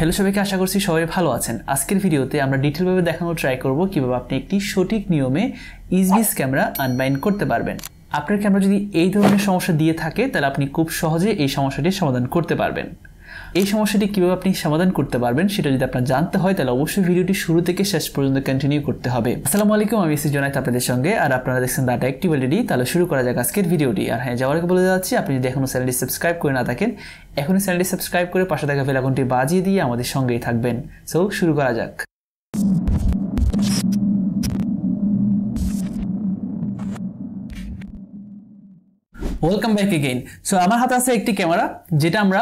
Hello সবাইকে, আশা করছি সবাই ভালো আছেন। আজকের ভিডিওতে আমরা ডিটেইলভাবে দেখানোর ট্রাই করব কিভাবে আপনি একটি সঠিক নিয়মে ইজবিস ক্যামেরা আনবাইন্ড করতে পারবেন। আপনার ক্যামেরা যদি এই ধরনের সমস্যা দিয়ে থাকে তাহলে আপনি খুব সহজে এই সমস্যাটির সমাধান করতে পারবেন। এই সমস্যাটি কিভাবে আপনি সমাধান করতে পারবেন সেটা যদি আপনার জানতে হয় তাহলে অবশ্যই ভিডিওটি শুরু থেকে শেষ পর্যন্ত কন্টিনিউ করতে হবে। আসসালামু আলাইকুম, আমি এসি জোনায়েত আপনাদের সঙ্গে, আর আপনারা দেখছেন ডাটা অ্যাক্টিভ এলইডি। তাহলে শুরু করা যাক আজকের ভিডিওটি। আর হ্যাঁ, যাওয়ার আগে বলে যাচ্ছি, আপনি যদি এখনো চ্যানেলটি সাবস্ক্রাইব করে না থাকেন, এখনই চ্যানেলটি সাবস্ক্রাইব করে পাশে থাকা বেল আইকনটি বাজিয়ে দিয়ে আমাদের সঙ্গেই থাকবেন। সো শুরু করা যাক। Welcome back again. সো আমার হাতে আছে একটি ক্যামেরা, যেটা আমরা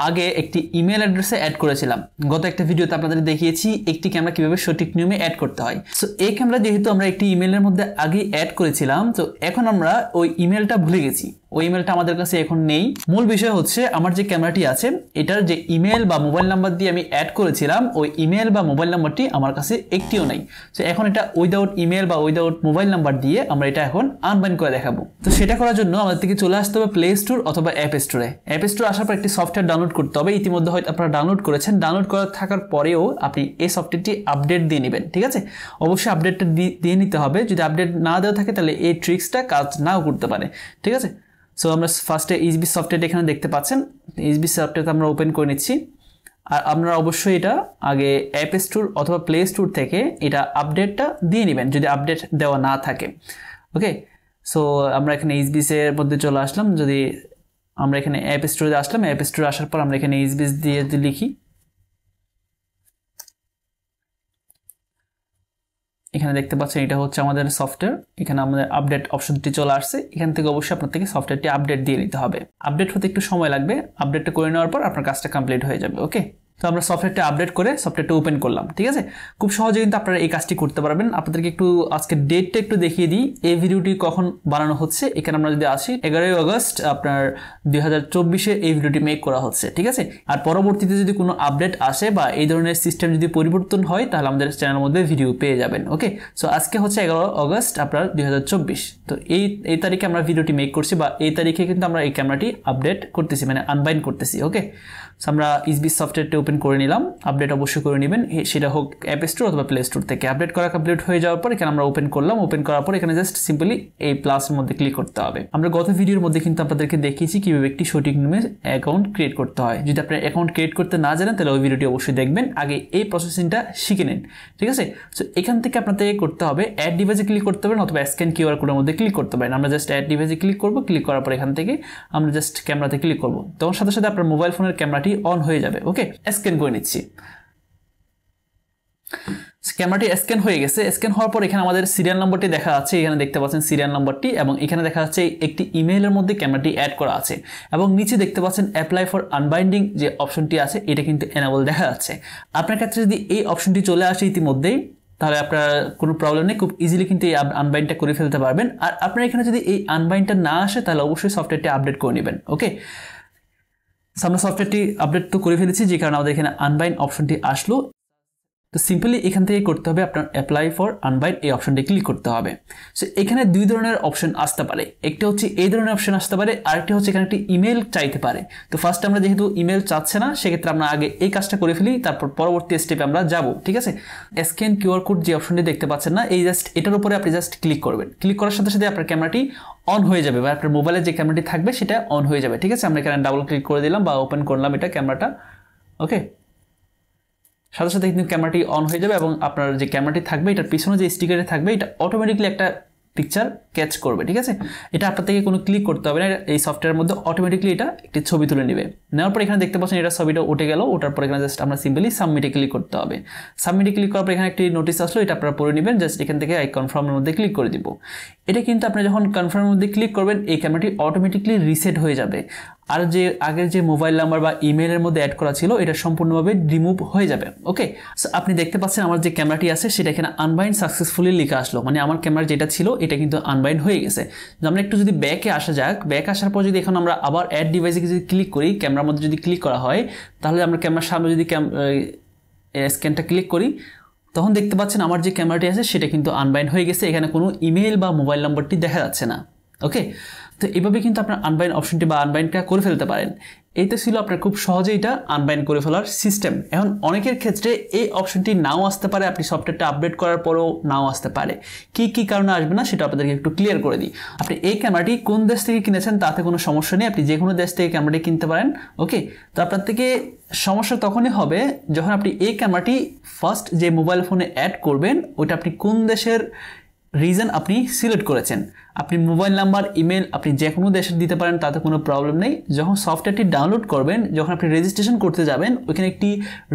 আগে একটি ইমেল অ্যাড্রেসে অ্যাড করেছিলাম। গত একটা ভিডিওতে আপনাদের দেখিয়েছি একটি ক্যামেরা কিভাবে সঠিক নিয়মে অ্যাড করতে হয়। সো এই ক্যামেরা যেহেতু আমরা একটি ইমেলের মধ্যে আগে অ্যাড করেছিলাম, তো এখন আমরা ওই ইমেলটা ভুলে গেছি, ওই ইমেলটা আমাদের কাছে এখন নেই। মূল বিষয় হচ্ছে আমার যে ক্যামেরাটি আছে এটার যে ইমেল বা মোবাইল নাম্বার দিয়ে আমি অ্যাড করেছিলাম, ওই ইমেল বা মোবাইল নাম্বারটি আমার কাছে একটিও নেই। তো এখন এটা উইদাউট ইমেল বা উইদাউট মোবাইল নাম্বার দিয়ে আমরা এটা এখন আনবাইন্ড করে দেখাবো। তো সেটা করার জন্য আমাদের থেকে চলে আসতে হবে প্লে স্টোর অথবা অ্যাপ স্টোরে। অ্যাপ স্টোর আসার পর একটি সফটওয়্যার ডাউনলোড করতে হবে। ইতিমধ্যে হয়তো আপনারা ডাউনলোড করেছেন। ডাউনলোড করা থাকার পরেও আপনি এই সফটওয়্যারটি আপডেট দিয়ে নেবেন, ঠিক আছে? অবশ্যই আপডেটটা দিয়ে নিতে হবে। যদি আপডেট না দেওয়া থাকে তাহলে এই ট্রিক্সটা কাজ নাও করতে পারে, ঠিক আছে? সো আমরা ফার্স্টে ইজবিস সফটওয়্যার এখানে দেখতে পাচ্ছেন। ইজবিস সফটওয়্যার আমরা ওপেন করে নিচ্ছি। আর আপনারা অবশ্যই এটা আগে অ্যাপ স্টোর অথবা প্লে স্টোর থেকে এটা আপডেটটা দিয়ে নেবেন যদি আপডেট দেওয়া না থাকে। ওকে, সো আমরা এখানে ইজবিসের মধ্যে চলে আসলাম। যদি আমরা এখানে অ্যাপ স্টোরে আসলাম, অ্যাপ স্টোরে আসার পর আমরা এখানে ইজবিস দিয়ে লিখি, এখানে দেখতে পাচ্ছেন এটা হচ্ছে আমাদের সফটওয়্যার। এখানে আমাদের আপডেট অপশনটি চলে আসছে। এখান থেকে অবশ্যই আপনার থেকে সফটওয়্যারটি আপডেট দিয়ে নিতে হবে। আপডেট হতে একটু সময় লাগবে। আপডেটটা করে নেওয়ার পর আপনার কাজটা কমপ্লিট হয়ে যাবে। ওকে, তো আমরা সফটওয়্যারটা আপডেট করে সফটওয়্যারটা ওপেন করলাম, ঠিক আছে? খুব সহজে কিন্তু আপনারা এই কাজটি করতে পারবেন। আপনাদেরকে একটু আজকে ডেটটা একটু দেখিয়ে দিই, এই ভিডিওটি কখন বানানো হচ্ছে। এখানে আমরা যদি আসি 11 আগস্ট আপনার 2024-এ এই ভিডিওটি মেক করা হচ্ছে, ঠিক আছে? আর পরবর্তীতে যদি কোনো আপডেট আসে বা এই ধরনের সিস্টেম যদি পরিবর্তন হয় তাহলে আমাদের চ্যানেলের মধ্যে ভিডিও পেয়ে যাবেন। ওকে, সো আজকে হচ্ছে 11 আগস্ট আপনার 2024। তো এই তারিখে আমরা ভিডিওটি মেক করছি বা এই তারিখে কিন্তু আমরা এই ক্যামেরাটি আপডেট করতেছি, মানে আনবাইন্ড করতেছি। ওকে, সো আমরা ইজবিস সফটওয়্যারটি ওপেন করে নিলাম। আপডেট অবশ্যই করে নেবেন, সেটা হোক অ্যাপ স্টোর অথবা প্লে স্টোর থেকে। আপডেট করা কমপ্লিট হয়ে যাওয়ার পর এখানে আমরা ওপেন করলাম। ওপেন করার পর এখানে জাস্ট সিম্পলি এই প্লাসের মধ্যে ক্লিক করতে হবে। আমরা গত ভিডিওর মধ্যে কিন্তু আপনাদেরকে দেখিয়েছি কিভাবে একটি সঠিক নিয়মে অ্যাকাউন্ট ক্রিয়েট করতে হয়। যদি আপনি অ্যাকাউন্ট ক্রিয়েট করতে না জানেন তাহলে ওই ভিডিওটি অবশ্যই দেখবেন, আগে এই প্রসেসিংটা শিখে নিন, ঠিক আছে? সো এখান থেকে আপনাদেরকে করতে হবে অ্যাড ডিভাইসে ক্লিক করতে পারেন অথবা স্ক্যান কিউআর কোডের মধ্যে ক্লিক করতে পারেন। আমরা জাস্ট অ্যাড ডিভাইসে ক্লিক করব। ক্লিক করার পর এখান থেকে আমরা জাস্ট ক্যামেরাতে ক্লিক করব। তখন সাথে সাথে আপনার মোবাইল ফোনের ক্যামেরাটি অন হয়ে যাবে। ওকে, স্ক্যান করে নিচ্ছি। ক্যামেরাটি স্ক্যান হয়ে গেছে। স্ক্যান হওয়ার পর এখানে আমাদের সিরিয়াল নম্বরটি দেখা যাচ্ছে। এখানে দেখতে পাচ্ছেন সিরিয়াল নম্বরটি, এবং এখানে দেখা যাচ্ছে একটি ইমেইলের মধ্যে ক্যামেরাটি অ্যাড করা আছে, এবং নিচে দেখতে পাচ্ছেন অ্যাপ্লাই ফর আনবাইন্ডিং যে অপশনটি আছে এটা কিন্তু এনেবল দেখা যাচ্ছে। আপনার ক্ষেত্রে যদি এই অপশনটি চলে আসে ইতিমধ্যেই তাহলে আপনার কোনো প্রবলেম নেই, খুব ইজিলি কিন্তু এই আনবাইন্ডটা করে ফেলতে পারবেন। আর আপনার এখানে যদি এই আনবাইন্ডটা না আসে তাহলে অবশ্যই সফটওয়্যারটি আপডেট করে নেবেন। ওকে, আমরা সফটওয়্যারটি আপডেট তো করে ফেলেছি, যে কারণে আমাদের এখানে আনবাইন্ড অপশনটি আসলো। তো সিম্পলি এখান থেকে করতে হবে আপনার অ্যাপ্লাই ফর আনবাইন্ড এই অপশনটি ক্লিক করতে হবে। সো এখানে দুই ধরনের অপশন আসতে পারে, একটা হচ্ছে এই ধরনের অপশন আসতে পারে, আরেকটি হচ্ছে এখানে একটি ইমেল চাইতে পারে। তো ফার্স্ট আমরা যেহেতু ইমেল চাচ্ছে না, সেক্ষেত্রে আমরা আগে এই কাজটা করে ফেলি, তারপর পরবর্তী স্টেপে আমরা যাব, ঠিক আছে? স্ক্যান কিউআর কোড যে অপশনটি দেখতে পাচ্ছেন না, এই জাস্ট এটার উপরে আপনি জাস্ট ক্লিক করবেন। ক্লিক করার সাথে সাথে আপনার ক্যামেরাটি অন হয়ে যাবে, বা আপনার মোবাইলে যে ক্যামেরাটি থাকবে সেটা অন হয়ে যাবে, ঠিক আছে? আমরা এখানে ডাবল ক্লিক করে দিলাম বা ওপেন করলাম এটা ক্যামেরাটা। ওকে, সাথে সাথে কিন্তু ক্যামেরাটি অন হয়ে যাবে, এবং আপনার যে ক্যামেরাটি থাকবে এটার পিছনে যে স্টিকারে থাকবে এটা অটোমেটিকলি একটা পিকচার ক্যাচ করবে, ঠিক আছে? এটা আপনার থেকে কোনো ক্লিক করতে হবে না, এই সফটওয়্যারের মধ্যে অটোমেটিকলি এটা একটি ছবি তুলে নেবে। নেওয়ার পর এখানে দেখতে পাচ্ছেন এটা ছবিটা উঠে গেল। ওঠার পর এখানে জাস্ট আমরা সিম্পলি সাবমিটে ক্লিক করতে হবে। সাবমিটে ক্লিক করার পর এখানে একটি নোটিস আসলো, এটা আপনারা পড়ে নেবেন। জাস্ট এখান থেকে আই কনফার্মের মধ্যে ক্লিক করে দিব। এটা কিন্তু আপনি যখন কনফার্মের মধ্যে ক্লিক করবেন এই ক্যামেরাটি অটোমেটিকলি রিসেট হয়ে যাবে, আর যে আগের যে মোবাইল নাম্বার বা ইমেলের মধ্যে অ্যাড করা ছিল এটা সম্পূর্ণভাবে রিমুভ হয়ে যাবে। ওকে, সো আপনি দেখতে পাচ্ছেন আমার যে ক্যামেরাটি আছে সেটা এখানে আনবাইন্ড সাকসেসফুলি লেখা আসলো, মানে আমার ক্যামেরা যেটা ছিল এটা কিন্তু আনবাইন্ড হয়ে গেছে। আমরা একটু যদি ব্যাকে আসা যাক, ব্যাক আসার পর যদি এখন আমরা আবার অ্যাড ডিভাইসে যদি ক্লিক করি, ক্যামেরার মধ্যে যদি ক্লিক করা হয় তাহলে আমরা ক্যামেরার সামনে যদি স্ক্যানটা ক্লিক করি তখন দেখতে পাচ্ছেন আমার যে ক্যামেরাটি আছে সেটা কিন্তু আনবাইন্ড হয়ে গেছে। এখানে কোনো ইমেল বা মোবাইল নাম্বারটি দেখা যাচ্ছে না। ওকে, তো এইভাবে কিন্তু আপনার আনবাইন্ড অপশনটি বা আনবাইন্ডটা করে ফেলতে পারেন। এই তো ছিল আপনার খুব সহজে এটা আনবাইন্ড করে ফেলার সিস্টেম। এখন অনেকের ক্ষেত্রে এই অপশনটি নাও আসতে পারে, আপনি সফটওয়্যারটা আপডেট করার পরেও নাও আসতে পারে। কি কারণে আসবে না সেটা আপনাদেরকে একটু ক্লিয়ার করে দিই। আপনি এই ক্যামেরাটি কোন দেশ থেকে কিনেছেন তাতে কোনো সমস্যা নেই, আপনি যে কোনো দেশ থেকে ক্যামেরাটি কিনতে পারেন। ওকে, তো আপনার থেকে সমস্যা তখনই হবে যখন আপনি এই ক্যামেরাটি ফার্স্ট যে মোবাইল ফোনে অ্যাড করবেন ওইটা আপনি কোন দেশের রিজন আপনি সিলেক্ট করেছেন। আপনি মোবাইল নাম্বার, ইমেল আপনি যে কোনো দেশে দিতে পারেন, তাতে কোনো প্রবলেম নেই। যখন সফটওয়্যারটি ডাউনলোড করবেন, যখন আপনি রেজিস্ট্রেশন করতে যাবেন, ওইখানে একটি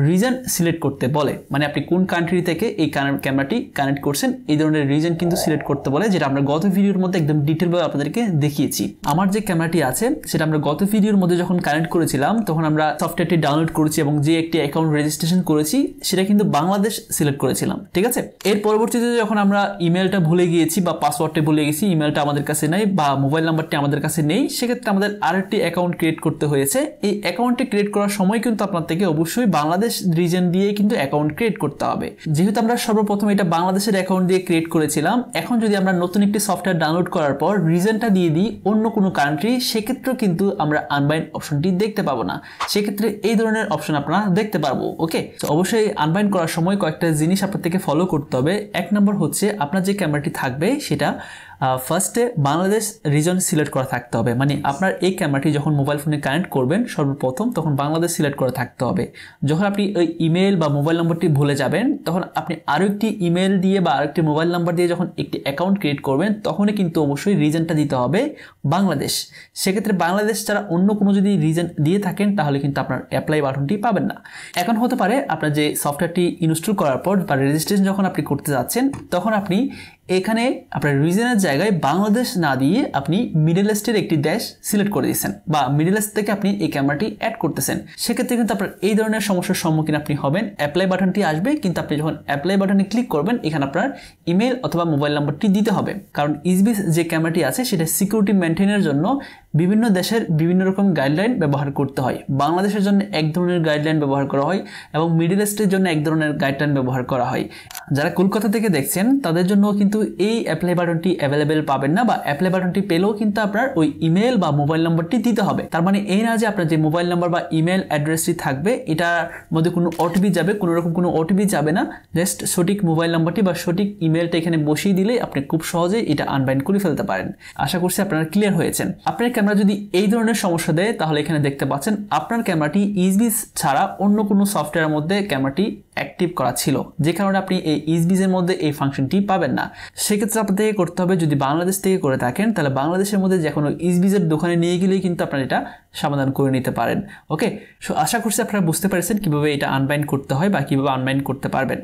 রিজন সিলেক্ট করতে বলে, মানে আপনি কোন কান্ট্রি থেকে এই ক্যামেরাটি কানেক্ট করছেন এই ধরনের রিজন কিন্তু সিলেক্ট করতে বলে, যেটা আমরা গত ভিডিওর মধ্যে একদম ডিটেলভাবে আপনাদেরকে দেখিয়েছি। আমার যে ক্যামেরাটি আছে সেটা আমরা গত ভিডিওর মধ্যে যখন কানেক্ট করেছিলাম তখন আমরা সফটওয়্যারটি ডাউনলোড করেছি এবং যে একটি অ্যাকাউন্ট রেজিস্ট্রেশন করেছি সেটা কিন্তু বাংলাদেশ সিলেক্ট করেছিলাম, ঠিক আছে। এর পরবর্তীতে যখন আমরা ইমেলটা ভুলে গিয়েছি বা পাসওয়ার্ডটা ভুলে গেছি, ইমেলটা আমাদের কাছে নাই বা মোবাইল নাম্বারটি আমাদের কাছে নেই, সেক্ষেত্রে আমাদের আরেকটি অ্যাকাউন্ট ক্রিয়েট করতে হয়েছে। এই অ্যাকাউন্টটি ক্রিয়েট করার সময় কিন্তু আপনার থেকে অবশ্যই বাংলাদেশ রিজন দিয়ে কিন্তু অ্যাকাউন্ট ক্রিয়েট করতে হবে। যেহেতু আমরা সর্বপ্রথম এটা বাংলাদেশের অ্যাকাউন্ট দিয়ে ক্রিয়েট করেছিলাম, এখন যদি আমরা নতুন একটি সফটওয়্যার ডাউনলোড করার পর রিজনটা দিয়ে দিই অন্য কোনো কান্ট্রি, সেক্ষেত্রেও কিন্তু আমরা আনবাইন্ড অপশনটি দেখতে পাবো না। সেক্ষেত্রে এই ধরনের অপশন আপনারা দেখতে পারবো। ওকে, তো অবশ্যই আনবাইন্ড করার সময় কয়েকটা জিনিস আপনার থেকে ফলো করতে হবে। এক নম্বর হচ্ছে আপনার যে ক্যামেরাটি থাকবে সেটা ফার্স্টে বাংলাদেশ রিজন সিলেক্ট করা থাকতে হবে, মানে আপনার এই ক্যামেরাটি যখন মোবাইল ফোনে কানেক্ট করবেন সর্বপ্রথম তখন বাংলাদেশ সিলেক্ট করা থাকতে হবে। যখন আপনি ওই ইমেল বা মোবাইল নম্বরটি ভুলে যাবেন তখন আপনি আরও একটি ইমেল দিয়ে বা আরেকটি মোবাইল নাম্বার দিয়ে যখন একটি অ্যাকাউন্ট ক্রিয়েট করবেন তখনই কিন্তু অবশ্যই রিজনটা দিতে হবে বাংলাদেশ। সেক্ষেত্রে বাংলাদেশ ছাড়া অন্য কোনো যদি রিজন দিয়ে থাকেন তাহলে কিন্তু আপনার অ্যাপ্লাই বাটনটি পাবেন না। এখন হতে পারে আপনার যে সফটওয়্যারটি ইনস্টল করার পর বা রেজিস্ট্রেশন যখন আপনি করতে যাচ্ছেন তখন আপনি এখানে আপনার রিজনের জায়গায় বাংলাদেশ না দিয়ে আপনি মিডল ইস্টের একটি দেশ সিলেক্ট করে দিয়েছেন বা মিডল ইস্ট থেকে আপনি এই ক্যামেরাটি অ্যাড করতেছেন। সেক্ষেত্রে কিন্তু আপনার এই ধরনের সমস্যার সম্মুখীন আপনি হবেন। অ্যাপ্লাই বাটনটি আসবে কিন্তু আপনি যখন অ্যাপ্লাই বাটনে ক্লিক করবেন এখানে আপনার ইমেল অথবা মোবাইল নাম্বারটি দিতে হবে, কারণ ইসবিস যে ক্যামেরাটি আছে সেটা সিকিউরিটি মেনটেনের জন্য বিভিন্ন দেশের বিভিন্ন রকম গাইডলাইন ব্যবহার করতে হয়। বাংলাদেশের জন্য এক ধরনের গাইডলাইন ব্যবহার করা হয় এবং মিডল ইস্টের জন্য এক ধরনের গাইডলাইন ব্যবহার করা হয়। যারা কলকাতা থেকে দেখছেন তাদের জন্য কিন্তু এই অ্যাপ্লাই বাটনটি অ্যাভেলেবেল পাবেন না, বা অ্যাপ্লাই বাটনটি পেলেও কিন্তু আপনার ওই ইমেল বা মোবাইল নাম্বারটি দিতে হবে। তার মানে এই না যে আপনার যে মোবাইল নাম্বার বা ইমেল অ্যাড্রেসটি থাকবে এটার মধ্যে কোনো ওটিপি যাবে, কোনো রকম কোনো ওটিপি যাবে না। জাস্ট সঠিক মোবাইল নাম্বারটি বা সঠিক ইমেলটা এখানে বসিয়ে দিলে আপনি খুব সহজেই এটা আনবাইন্ড করে ফেলতে পারেন। আশা করছি আপনারা ক্লিয়ার হয়েছেন। আপনার ক্যামেরা যদি এই ধরনের সমস্যা দেয় তাহলে এখানে দেখতে পাচ্ছেন আপনার ক্যামেরাটি ইসবিস ছাড়া অন্য কোনো সফটওয়্যারের মধ্যে ক্যামেরাটি অ্যাক্টিভ করা ছিল, যে কারণে আপনি এই ইসবিসের মধ্যে এই ফাংশনটি পাবেন না। সেক্ষেত্রে আপনাদেরকে করতে হবে, যদি বাংলাদেশ থেকে করে থাকেন তাহলে বাংলাদেশের মধ্যে যে কোনো ইসবিসের দোকানে নিয়ে গেলেই কিন্তু আপনারা এটা সমাধান করে নিতে পারেন। ওকে, সো আশা করছি আপনারা বুঝতে পারছেন কিভাবে এটা আনবাইন্ড করতে হয় বা কিভাবে আনবাইন্ড করতে পারবেন।